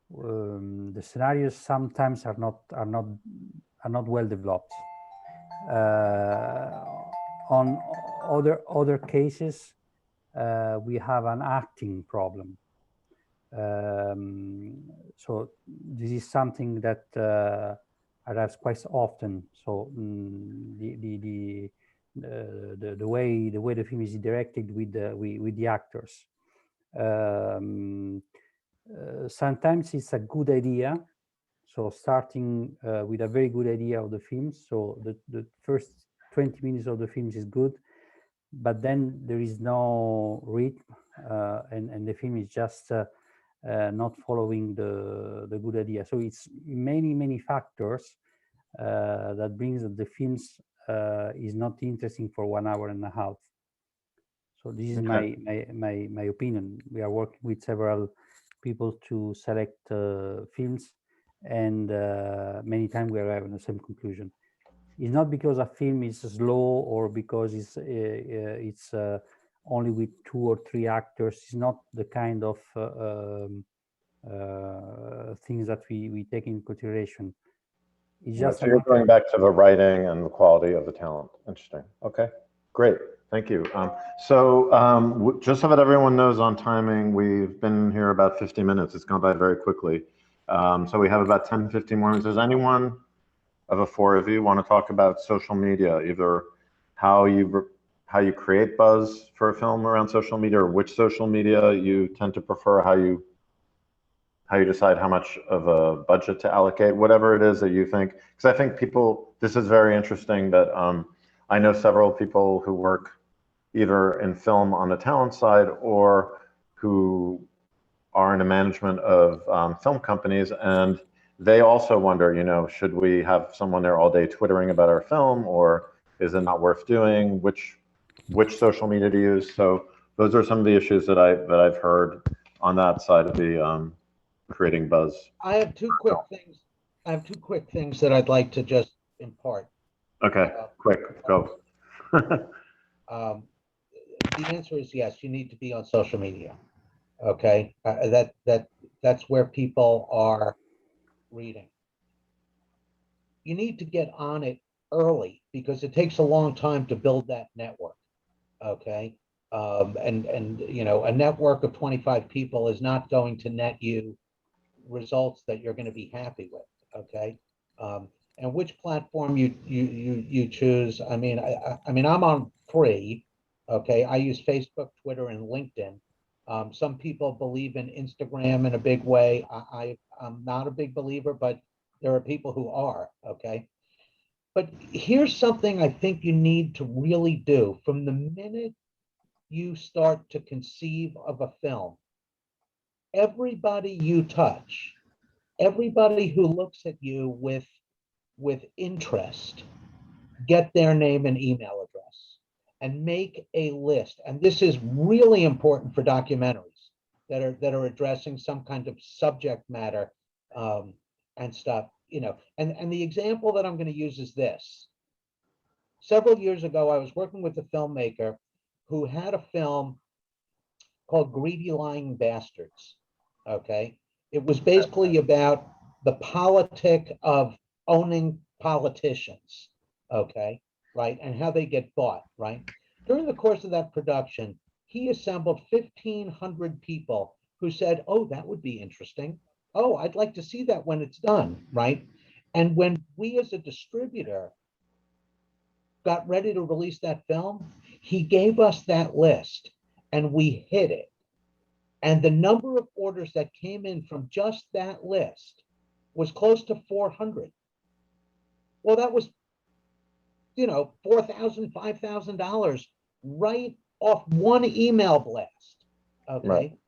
the scenarios sometimes are not well developed. On other cases, we have an acting problem. So this is something that arrives quite often. So the way the film is directed with the actors. Sometimes it's a good idea. So starting with a very good idea of the film. So the first 20 minutes of the film is good, but then there is no rhythm, and the film is just not following the good idea. So it's many factors that brings that the films is not interesting for 1 hour and a half. So this is my opinion. We are working with several people to select films, and many times we arrive at the same conclusion. It's not because a film is slow or because it's only with 2 or 3 actors. It's not the kind of things that we take in consideration. It's just so you're going back to the writing and the quality of the talent. Interesting. Okay, great. Thank you. Just so that everyone knows on timing, we've been here about 50 minutes. It's gone by very quickly. So we have about 10, 15 more minutes. Does anyone of the 4 of you want to talk about social media, either how you create buzz for a film around social media, or which social media you tend to prefer, how you decide how much of a budget to allocate, whatever it is that you think? Because I think this is very interesting that I know several people who work either in film on the talent side or who are in the management of film companies, and they also wonder, should we have someone there all day twittering about our film, or is it not worth doing? Which social media to use? So those are some of the issues that I've heard on that side of the creating buzz. I have 2 quick things. I have 2 quick things that I'd like to just impart. Okay, quick, go. The answer is yes. You need to be on social media. Okay, that's where people are reading. You need to get on it early because it takes a long time to build that network. Okay, and a network of 25 people is not going to net you results that you're going to be happy with. Okay, and which platform you choose. I mean, I'm on 3. Okay, I use Facebook, Twitter, and LinkedIn. Some people believe in Instagram in a big way. I'm not a big believer, but there are people who are. Okay, but here's something I think you need to really do from the minute you start to conceive of a film. Everybody you touch, everybody who looks at you with interest, get their name and email address and make a list. And this is really important for documentaries. that are addressing some kind of subject matter and stuff, you know. And the example that I'm going to use is this. Several years ago, I was working with a filmmaker who had a film called Greedy Lying Bastards. Okay. It was basically about the politic of owning politicians. Okay. Right. And how they get bought. Right. During the course of that production, he assembled 1,500 people who said, oh, that would be interesting. Oh, I'd like to see that when it's done. Right. And when we as a distributor got ready to release that film, he gave us that list and we hit it. And the number of orders that came in from just that list was close to 400. Well, that was, you know, $4,000, $5,000 right off one email blast. Okay. Right.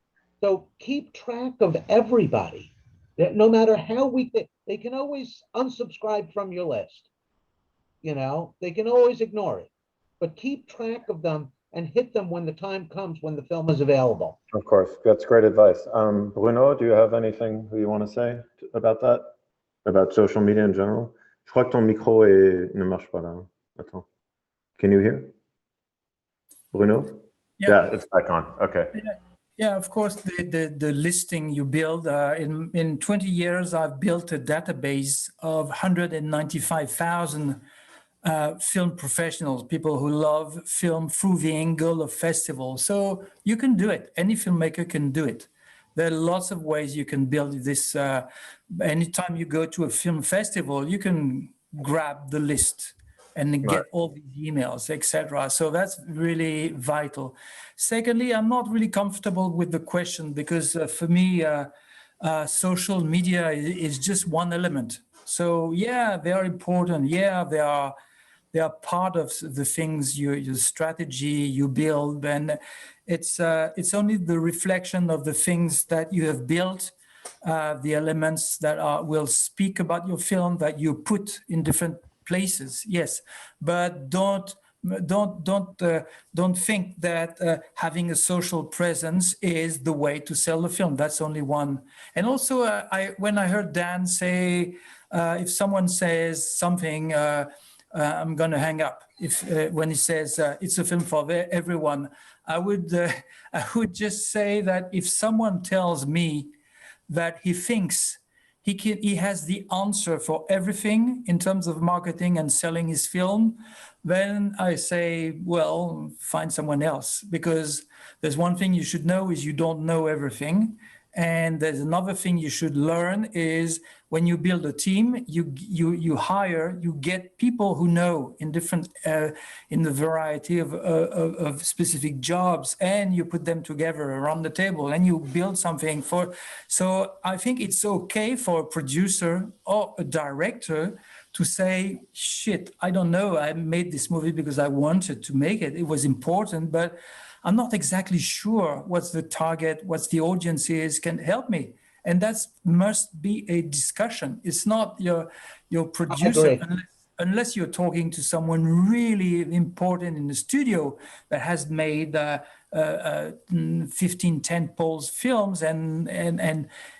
So keep track of everybody. No matter how weak they can always unsubscribe from your list. You know, they can always ignore it, but keep track of them and hit them when the time comes when the film is available. Of course, that's great advice. Bruno, do you have anything you want to say about that? About social media in general? Je crois que ton micro ne marche pas là. Attends. Can you hear? Bruno? Yeah, it's back on. Okay. Yeah, of course, the listing you build, in 20 years, I've built a database of 195,000 film professionals, people who love film through the angle of festivals. So you can do it. Any filmmaker can do it. There are lots of ways you can build this. Anytime you go to a film festival, you can grab the list and get all these emails, etc. So that's really vital. Secondly, I'm not really comfortable with the question because for me, social media is just one element. So yeah, they are important. Yeah, they are part of the things your strategy you build, and it's only the reflection of the things that you have built, the elements that will speak about your film that you put in different places. Yes, but don't think that having a social presence is the way to sell the film. That's only one. And also, when I heard Dan say, if someone says something, I'm going to hang up. When he says it's a film for everyone, I would just say that if someone tells me that he thinks he has the answer for everything in terms of marketing and selling his film, then I say, well, find someone else, because there's one thing you should know is you don't know everything. And there's another thing you should learn is when you build a team, you get people who know in different, in the variety of specific jobs, and you put them together around the table and you build something for. So I think it's okay for a producer or a director to say, shit, I don't know, I made this movie because I wanted to make it. It was important, but I'm not exactly sure what's the target, what's the audience is, can help me. And that must be a discussion. It's not your producer, unless you're talking to someone really important in the studio that has made 15 10-pole films, and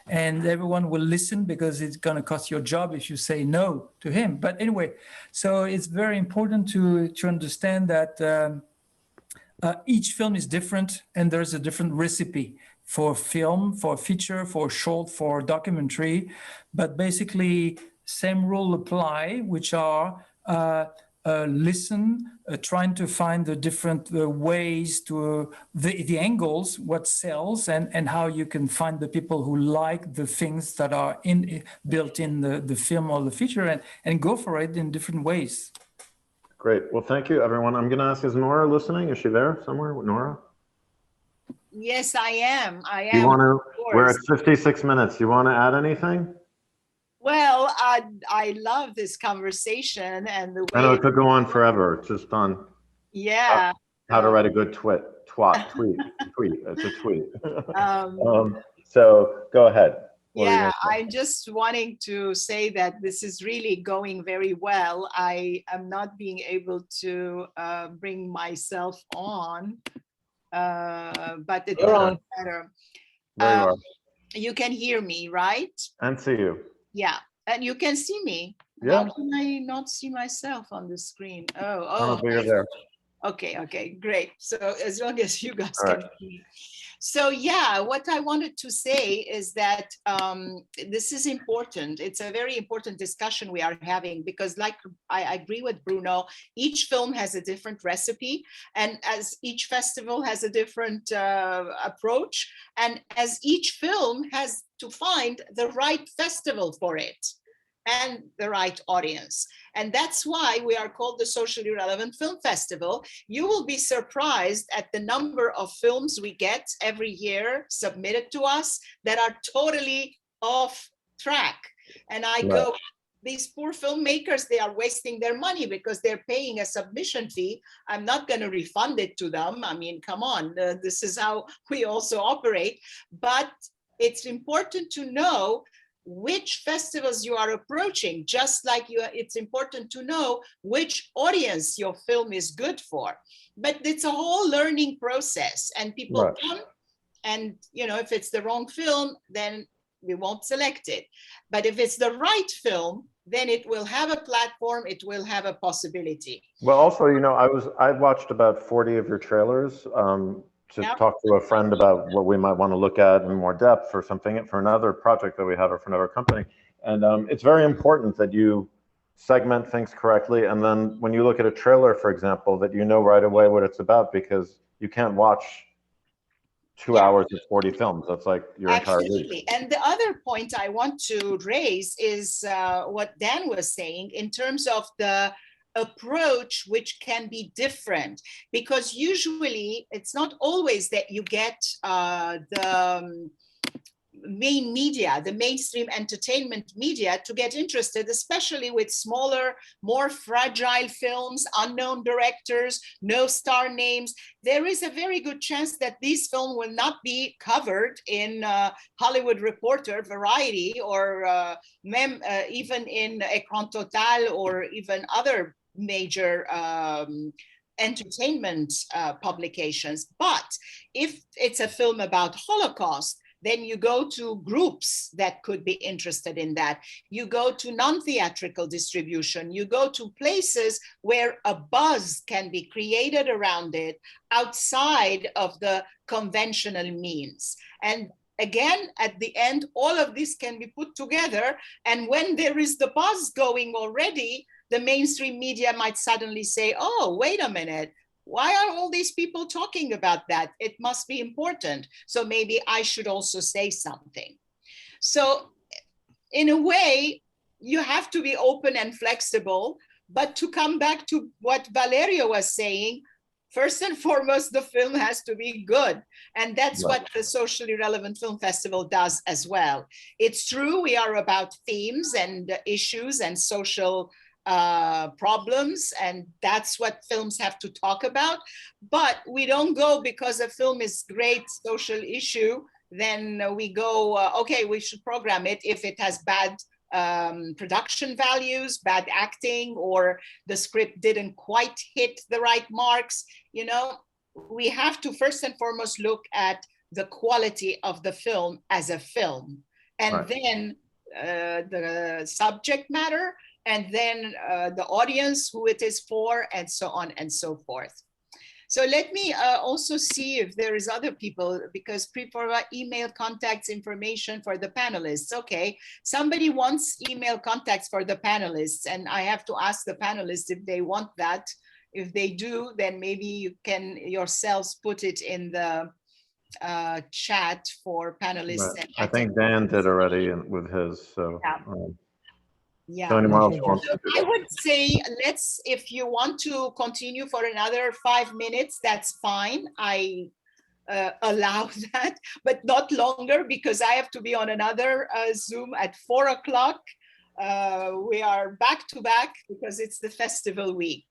everyone will listen because it's going to cost your job if you say no to him. But anyway, so it's very important to understand that each film is different, and there's a different recipe for film, for feature, for short, for documentary. But basically, same rule apply, which are listen, trying to find the different ways to the angles, what sells, and how you can find the people who like the things that are built in the film or the feature, and go for it in different ways. Great. Well, thank you, everyone. I'm going to ask, is Nora listening? Is she there somewhere? Nora? Yes, I am. You want to? We're at 56 minutes. You want to add anything? Well, I love this conversation and the way. I know it could go on forever. It's just on. Yeah. How to write a good tweet. It's a tweet. So go ahead. Yeah, I'm just wanting to say that this is really going very well. I am not being able to bring myself on, but it doesn't matter. There you are. You can hear me, right? And see you. Yeah, and you can see me. Yeah. How can I not see myself on the screen? Oh, Oh, but you're there. okay, great. So as long as you guys All can see me. So yeah, what I wanted to say is that this is important. It's a very important discussion we are having because, like, I agree with Bruno, each film has a different recipe, and as each festival has a different approach, and as each film has to find the right festival for it and the right audience. And that's why we are called the Socially Relevant Film Festival. You will be surprised at the number of films we get every year submitted to us that are totally off track. And I go, these poor filmmakers, they are wasting their money because they're paying a submission fee. I'm not going to refund it to them. I mean, come on, this is how we also operate. But it's important to know which festivals you are approaching, just like it's important to know which audience your film is good for. But it's a whole learning process, and people come, and if it's the wrong film, then we won't select it. But if it's the right film, then it will have a platform, it will have a possibility. Well, also, I watched about 40 of your trailers to talk to a friend about what we might want to look at in more depth for something, for another project that we have or for another company. And it's very important that you segment things correctly. And then when you look at a trailer, for example, that you know right away what it's about, because you can't watch 2 hours of 40 films. That's like your entire week. And the other point I want to raise is what Dan was saying in terms of the approach, which can be different, because usually it's not always that you get the main media, the mainstream entertainment media to get interested, especially with smaller, more fragile films, unknown directors, no star names. There is a very good chance that these films will not be covered in Hollywood Reporter, Variety, or even in Écran Total, or even other major entertainment publications. But if it's a film about Holocaust, then you go to groups that could be interested in that. You go to non-theatrical distribution. You go to places where a buzz can be created around it outside of the conventional means. And again, at the end, all of this can be put together. And when there is the buzz going already, the mainstream media might suddenly say, oh, wait a minute. Why are all these people talking about that? It must be important. So maybe I should also say something. So in a way, you have to be open and flexible. But to come back to what Valerio was saying, first and foremost, the film has to be good. And that's what the Socially Relevant Film Festival does as well. It's true, we are about themes and issues and social problems, and that's what films have to talk about. But we don't go because a film is great social issue, then we go, okay, we should program it if it has bad production values, bad acting, or the script didn't quite hit the right marks. We have to first and foremost look at the quality of the film as a film, and then the subject matter, and then the audience, who it is for, and so on and so forth. So let me also see if there is other people, because prefer email contacts information for the panelists. Okay, somebody wants email contacts for the panelists, and I have to ask the panelists if they want that. If they do, then maybe you can yourselves put it in the chat for panelists. Right. I think Dan did already with his, so. Yeah. So anyone else wants to do I would say if you want to continue for another 5 minutes, that's fine. I allow that, but not longer, because I have to be on another Zoom at 4 o'clock. We are back to back because it's the festival week.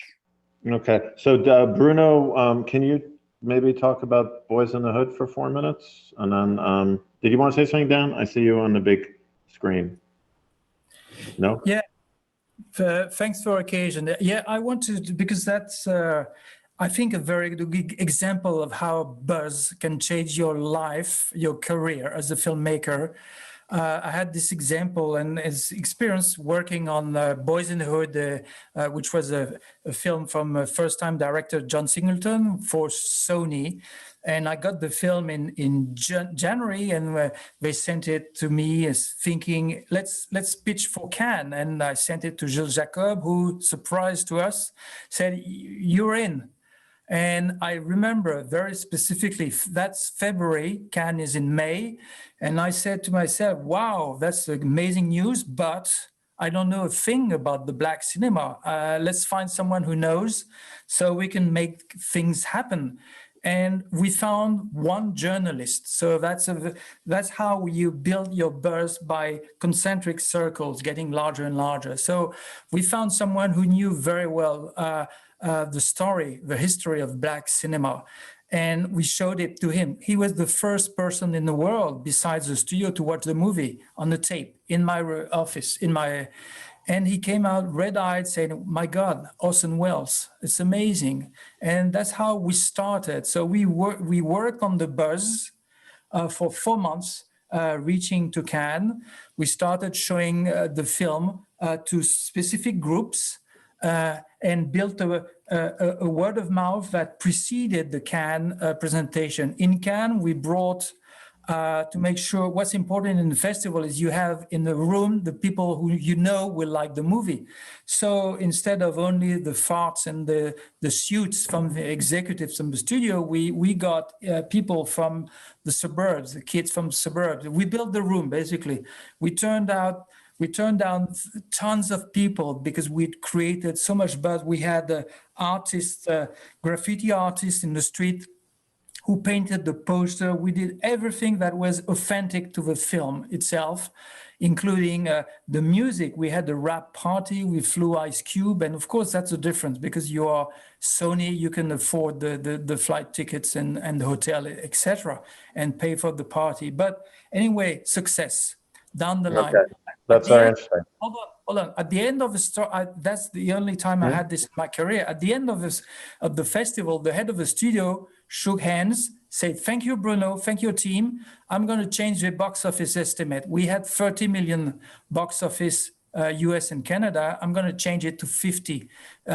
Okay, so Bruno, can you maybe talk about Boys in the Hood for 4 minutes? And then, did you want to say something, Dan? I see you on the big screen. No? Yeah, thanks for occasion. Yeah, I want to, because that's, I think a very good example of how buzz can change your life, your career as a filmmaker. I had this example and his experience working on Boys in the Hood, which was a film from first-time director John Singleton for Sony. And I got the film in January, and they sent it to me as thinking, let's pitch for Cannes. And I sent it to Gilles Jacob, who, surprised to us, said, "You're in." And I remember very specifically, that's February, Cannes is in May. And I said to myself, wow, that's amazing news, but I don't know a thing about the Black cinema. Let's find someone who knows so we can make things happen. And we found one journalist. So that's how you build your buzz, by concentric circles getting larger and larger. So we found someone who knew very well the story, the history of Black cinema. And we showed it to him. He was the first person in the world besides the studio to watch the movie on the tape in my office, and he came out red-eyed saying, "My God, Orson Welles, it's amazing." And that's how we started. So we worked on the buzz for 4 months, reaching to Cannes. We started showing the film to specific groups, and built a word of mouth that preceded the Cannes presentation. In Cannes, we brought, to make sure what's important in the festival is you have in the room the people who you know will like the movie. So instead of only the farts and the suits from the executives from the studio, we got people from the suburbs, the kids from the suburbs. We built the room, basically. We turned down tons of people because we'd created so much buzz. We had artists, graffiti artists in the street who painted the poster. We did everything that was authentic to the film itself, including the music. We had a rap party. We flew Ice Cube. And of course, that's the difference because you are Sony, you can afford the flight tickets and the hotel, etc., and pay for the party. But anyway, success down the line. Okay. That's very interesting. Hold on. At the end of the story, that's the only time I had this in my career. At the end of the festival, the head of the studio shook hands, said, "Thank you, Bruno. Thank you, team. I'm going to change the box office estimate. We had 30 million box office, US and Canada. I'm going to change it to 50.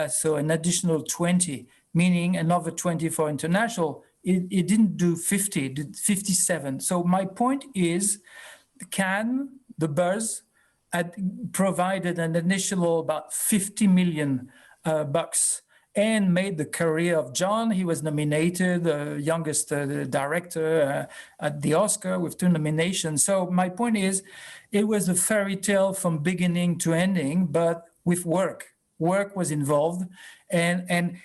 So an additional 20, meaning another 20 for international. It didn't do 50, it did 57. So my point is, Cannes, the buzz, had provided an initial about 50 million bucks and made the career of John. He was nominated, youngest director at the Oscar with 2 nominations. So my point is, it was a fairy tale from beginning to ending, but with work. Work was involved, and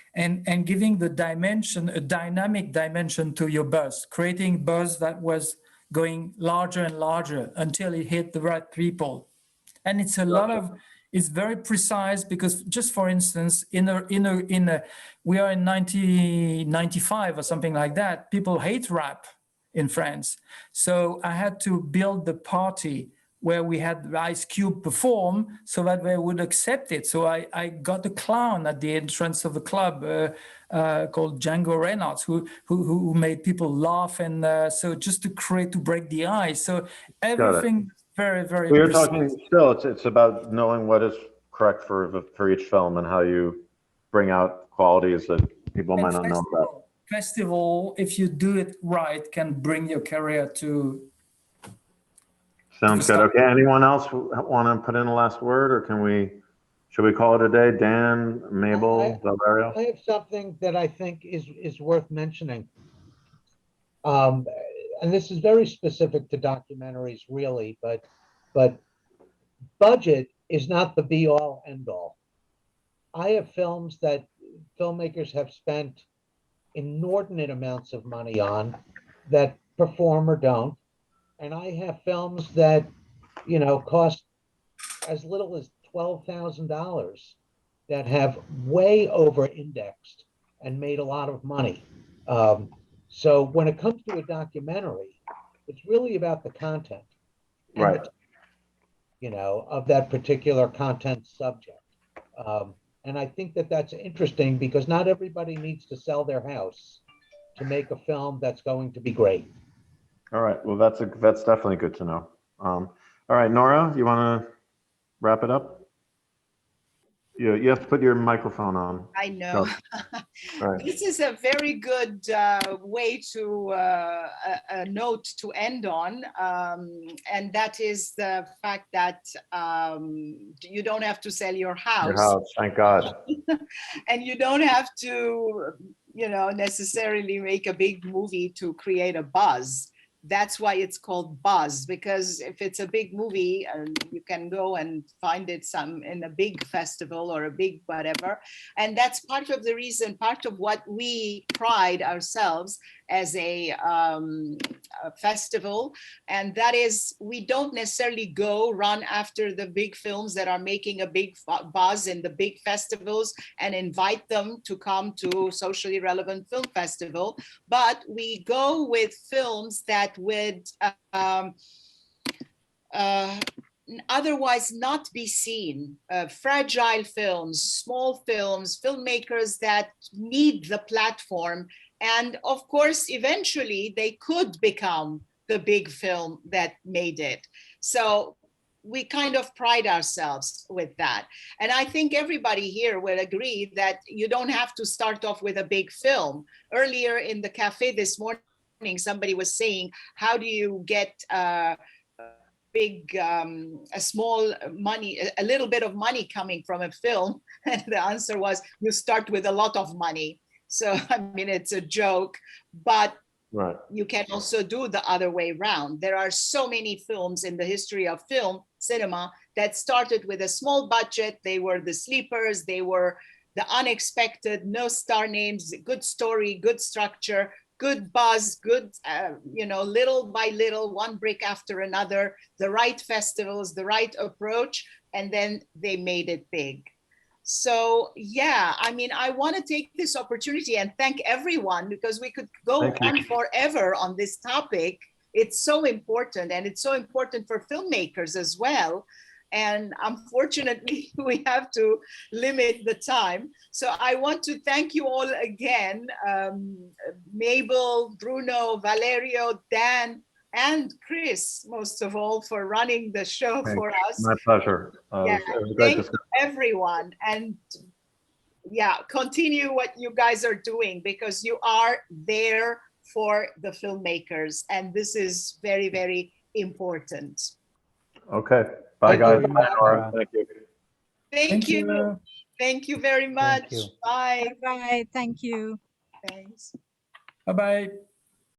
giving the dimension, a dynamic dimension to your buzz, creating buzz that was going larger and larger until it hit the right people. And it's it's very precise because, just for instance, we are in 1995 or something like that. People hate rap in France. So I had to build the party where we had Ice Cube perform so that they would accept it. So I got a clown at the entrance of the club called Django Reinhardt, who made people laugh. And so just to break the ice. So everything very, very You're precise. talking still, it's about knowing what is correct for each film and how you bring out qualities that people might not know about. Festival, if you do it right, can bring your career to. Sounds good. Okay, anyone else want to put in a last word, or should we call it a day? Dan, Mabel, Valerio? I have something that I think is worth mentioning. And this is very specific to documentaries, really, but budget is not the be all end all. I have films that filmmakers have spent inordinate amounts of money on that perform or don't. And I have films that, cost as little as $12,000 that have way over indexed and made a lot of money. So when it comes to a documentary, it's really about the content, Right? of that particular content subject. And I think that that's interesting because not everybody needs to sell their house to make a film that's going to be great. All right. Well, that's definitely good to know. All right, Nora, you want to wrap it up? You have to put your microphone on. I know. Right. This is a very good way to a note to end on, and that is the fact that you don't have to sell your house. Your house, thank God. And you don't have to, necessarily make a big movie to create a buzz. That's why it's called buzz, because if it's a big movie, you can go and find it in a big festival or a big whatever. And that's part of the reason, part of what we pride ourselves as a festival. And that is, we don't necessarily run after the big films that are making a big buzz in the big festivals and invite them to come to socially relevant film festival, but we go with films that would otherwise not be seen, fragile films, small films, filmmakers that need the platform. And of course, eventually they could become the big film that made it. So we kind of pride ourselves with that. And I think everybody here will agree that you don't have to start off with a big film. Earlier in the cafe this morning, somebody was saying, how do you get a small money, a little bit of money coming from a film? And the answer was, you start with a lot of money. So, I mean, it's a joke, but right. You can also do the other way around. There are so many films in the history of cinema that started with a small budget. They were the sleepers, they were the unexpected, no star names, good story, good structure, good buzz, good, little by little, one brick after another, the right festivals, the right approach, and then they made it big. So, yeah, I mean, I want to take this opportunity and thank everyone, because we could go on forever on this topic. It's so important, and it's so important for filmmakers as well. And unfortunately, we have to limit the time. So I want to thank you all again, Mabel, Bruno, Valerio, Dan, and Chris, most of all, for running the show for us. My pleasure. Thank you, everyone. And continue what you guys are doing, because you are there for the filmmakers. And this is very, very important. Okay. Bye, guys. Bye, Nora. Thank you. Thank you. Thank you very much. Bye. Bye. Thank you. Thanks. Bye-bye.